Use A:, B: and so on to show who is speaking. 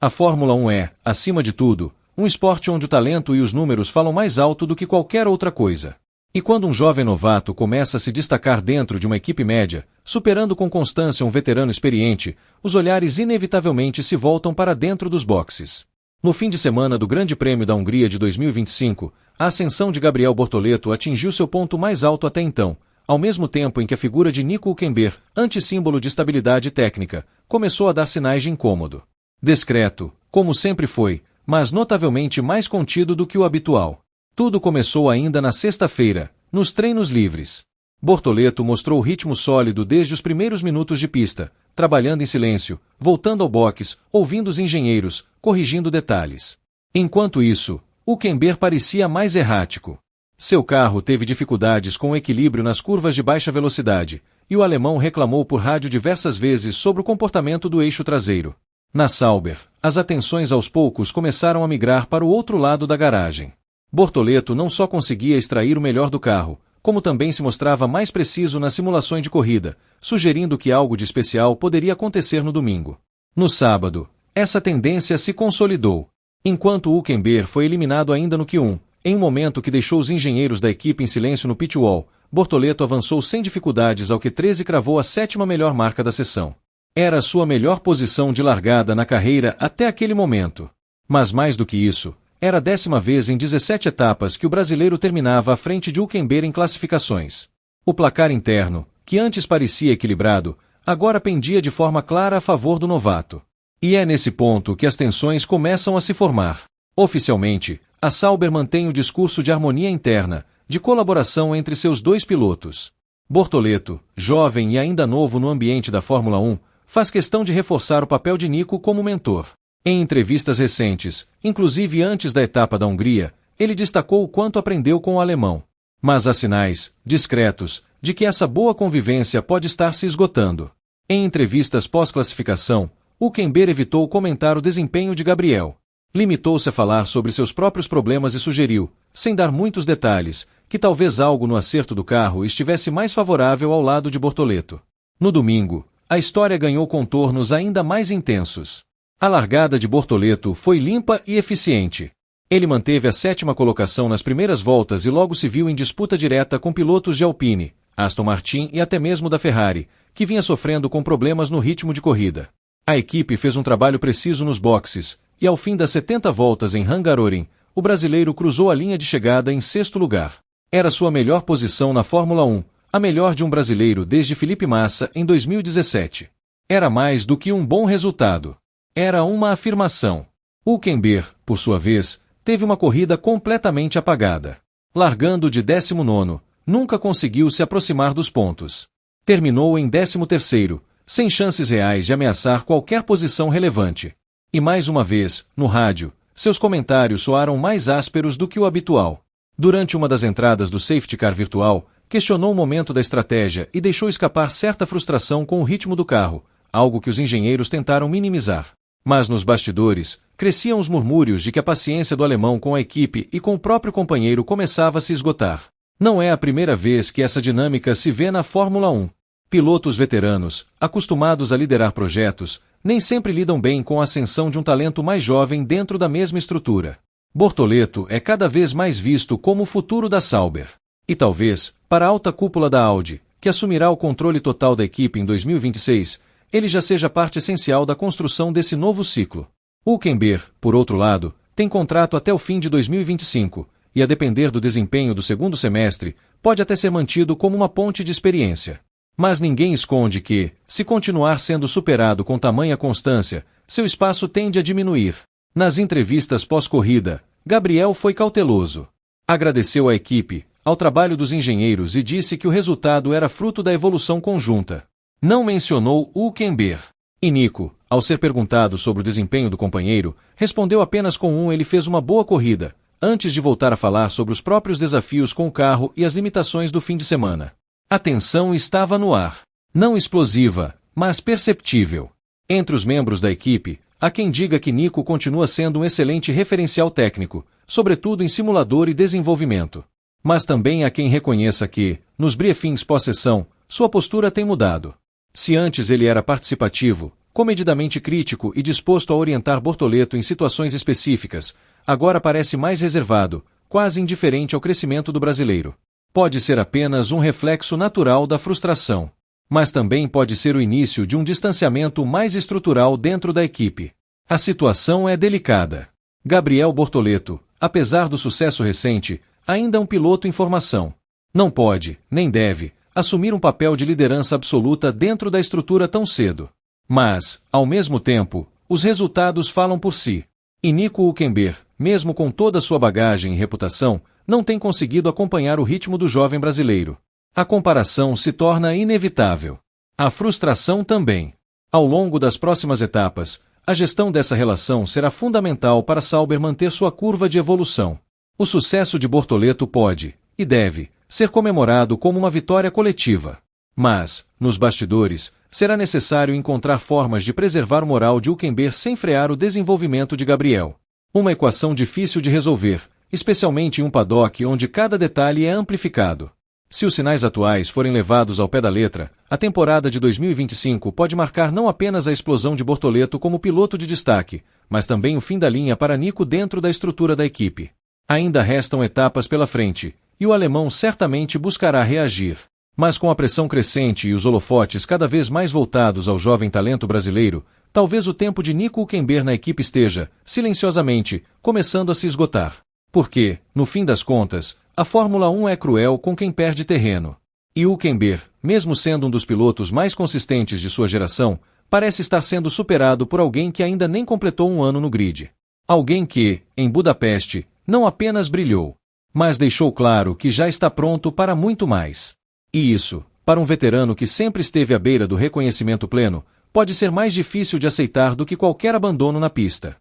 A: A Fórmula 1 é, acima de tudo, um esporte onde o talento e os números falam mais alto do que qualquer outra coisa. E quando um jovem novato começa a se destacar dentro de uma equipe média, superando com constância um veterano experiente, os olhares inevitavelmente se voltam para dentro dos boxes. No fim de semana do Grande Prêmio da Hungria de 2025, a ascensão de Gabriel Bortoleto atingiu seu ponto mais alto até então, ao mesmo tempo em que a figura de Nico Hülkenberg, antissímbolo de estabilidade técnica, começou a dar sinais de incômodo. Discreto, como sempre foi, mas notavelmente mais contido do que o habitual. Tudo começou ainda na sexta-feira, nos treinos livres. Bortoleto mostrou ritmo sólido desde os primeiros minutos de pista, trabalhando em silêncio, voltando ao box, ouvindo os engenheiros, corrigindo detalhes. Enquanto isso, Hülkenberg parecia mais errático. Seu carro teve dificuldades com o equilíbrio nas curvas de baixa velocidade, e o alemão reclamou por rádio diversas vezes sobre o comportamento do eixo traseiro. Na Sauber, as atenções aos poucos começaram a migrar para o outro lado da garagem. Bortoleto não só conseguia extrair o melhor do carro, como também se mostrava mais preciso nas simulações de corrida, sugerindo que algo de especial poderia acontecer no domingo. No sábado, essa tendência se consolidou. Enquanto Hülkenberg foi eliminado ainda no Q1, em um momento que deixou os engenheiros da equipe em silêncio no pitwall, Bortoleto avançou sem dificuldades ao Q13 e cravou a 7ª melhor marca da sessão. Era a sua melhor posição de largada na carreira até aquele momento. Mas mais do que isso, era a 10ª vez em 17 etapas que o brasileiro terminava à frente de Hülkenberg em classificações. O placar interno, que antes parecia equilibrado, agora pendia de forma clara a favor do novato. E é nesse ponto que as tensões começam a se formar. Oficialmente, a Sauber mantém o discurso de harmonia interna, de colaboração entre seus dois pilotos. Bortoleto, jovem e ainda novo no ambiente da Fórmula 1, faz questão de reforçar o papel de Nico como mentor. Em entrevistas recentes, inclusive antes da etapa da Hungria, ele destacou o quanto aprendeu com o alemão. Mas há sinais, discretos, de que essa boa convivência pode estar se esgotando. Em entrevistas pós-classificação, Hülkenberg evitou comentar o desempenho de Gabriel. Limitou-se a falar sobre seus próprios problemas e sugeriu, sem dar muitos detalhes, que talvez algo no acerto do carro estivesse mais favorável ao lado de Bortoleto. No domingo, a história ganhou contornos ainda mais intensos. A largada de Bortoleto foi limpa e eficiente. Ele manteve a 7ª colocação nas primeiras voltas e logo se viu em disputa direta com pilotos de Alpine, Aston Martin e até mesmo da Ferrari, que vinha sofrendo com problemas no ritmo de corrida. A equipe fez um trabalho preciso nos boxes, e ao fim das 70 voltas em Hungaroring, o brasileiro cruzou a linha de chegada em 6º lugar. Era sua melhor posição na Fórmula 1, a melhor de um brasileiro desde Felipe Massa em 2017. Era mais do que um bom resultado. Era uma afirmação. Hülkenberg, por sua vez, teve uma corrida completamente apagada. Largando de 19º, nunca conseguiu se aproximar dos pontos. Terminou em 13º, sem chances reais de ameaçar qualquer posição relevante. E mais uma vez, no rádio, seus comentários soaram mais ásperos do que o habitual. Durante uma das entradas do safety car virtual, questionou o momento da estratégia e deixou escapar certa frustração com o ritmo do carro, algo que os engenheiros tentaram minimizar. Mas nos bastidores, cresciam os murmúrios de que a paciência do alemão com a equipe e com o próprio companheiro começava a se esgotar. Não é a primeira vez que essa dinâmica se vê na Fórmula 1. Pilotos veteranos, acostumados a liderar projetos, nem sempre lidam bem com a ascensão de um talento mais jovem dentro da mesma estrutura. Bortoleto é cada vez mais visto como o futuro da Sauber. E talvez, para a alta cúpula da Audi, que assumirá o controle total da equipe em 2026, ele já seja parte essencial da construção desse novo ciclo. Hülkenberg, por outro lado, tem contrato até o fim de 2025, e a depender do desempenho do segundo semestre, pode até ser mantido como uma ponte de experiência. Mas ninguém esconde que, se continuar sendo superado com tamanha constância, seu espaço tende a diminuir. Nas entrevistas pós-corrida, Gabriel foi cauteloso. Agradeceu à equipe, ao trabalho dos engenheiros e disse que o resultado era fruto da evolução conjunta. Não mencionou Hülkenberg. E Nico, ao ser perguntado sobre o desempenho do companheiro, respondeu apenas com ele fez uma boa corrida, antes de voltar a falar sobre os próprios desafios com o carro e as limitações do fim de semana. A tensão estava no ar. Não explosiva, mas perceptível. Entre os membros da equipe, há quem diga que Nico continua sendo um excelente referencial técnico, sobretudo em simulador e desenvolvimento. Mas também há quem reconheça que, nos briefings pós-sessão, sua postura tem mudado. Se antes ele era participativo, comedidamente crítico e disposto a orientar Bortoleto em situações específicas, agora parece mais reservado, quase indiferente ao crescimento do brasileiro. Pode ser apenas um reflexo natural da frustração, mas também pode ser o início de um distanciamento mais estrutural dentro da equipe. A situação é delicada. Gabriel Bortoleto, apesar do sucesso recente, ainda é um piloto em formação. Não pode, nem deve, assumir um papel de liderança absoluta dentro da estrutura tão cedo. Mas, ao mesmo tempo, os resultados falam por si. E Nico Hülkenberg, mesmo com toda sua bagagem e reputação, não tem conseguido acompanhar o ritmo do jovem brasileiro. A comparação se torna inevitável. A frustração também. Ao longo das próximas etapas, a gestão dessa relação será fundamental para Sauber manter sua curva de evolução. O sucesso de Bortoleto pode, e deve, ser comemorado como uma vitória coletiva. Mas, nos bastidores, será necessário encontrar formas de preservar o moral de Hülkenberg sem frear o desenvolvimento de Gabriel. Uma equação difícil de resolver, especialmente em um paddock onde cada detalhe é amplificado. Se os sinais atuais forem levados ao pé da letra, a temporada de 2025 pode marcar não apenas a explosão de Bortoleto como piloto de destaque, mas também o fim da linha para Nico dentro da estrutura da equipe. Ainda restam etapas pela frente, e o alemão certamente buscará reagir. Mas com a pressão crescente e os holofotes cada vez mais voltados ao jovem talento brasileiro, talvez o tempo de Nico Hülkenberg na equipe esteja, silenciosamente, começando a se esgotar. Porque, no fim das contas, a Fórmula 1 é cruel com quem perde terreno. E Hülkenberg, mesmo sendo um dos pilotos mais consistentes de sua geração, parece estar sendo superado por alguém que ainda nem completou um ano no grid. Alguém que, em Budapeste, não apenas brilhou, mas deixou claro que já está pronto para muito mais. E isso, para um veterano que sempre esteve à beira do reconhecimento pleno, pode ser mais difícil de aceitar do que qualquer abandono na pista.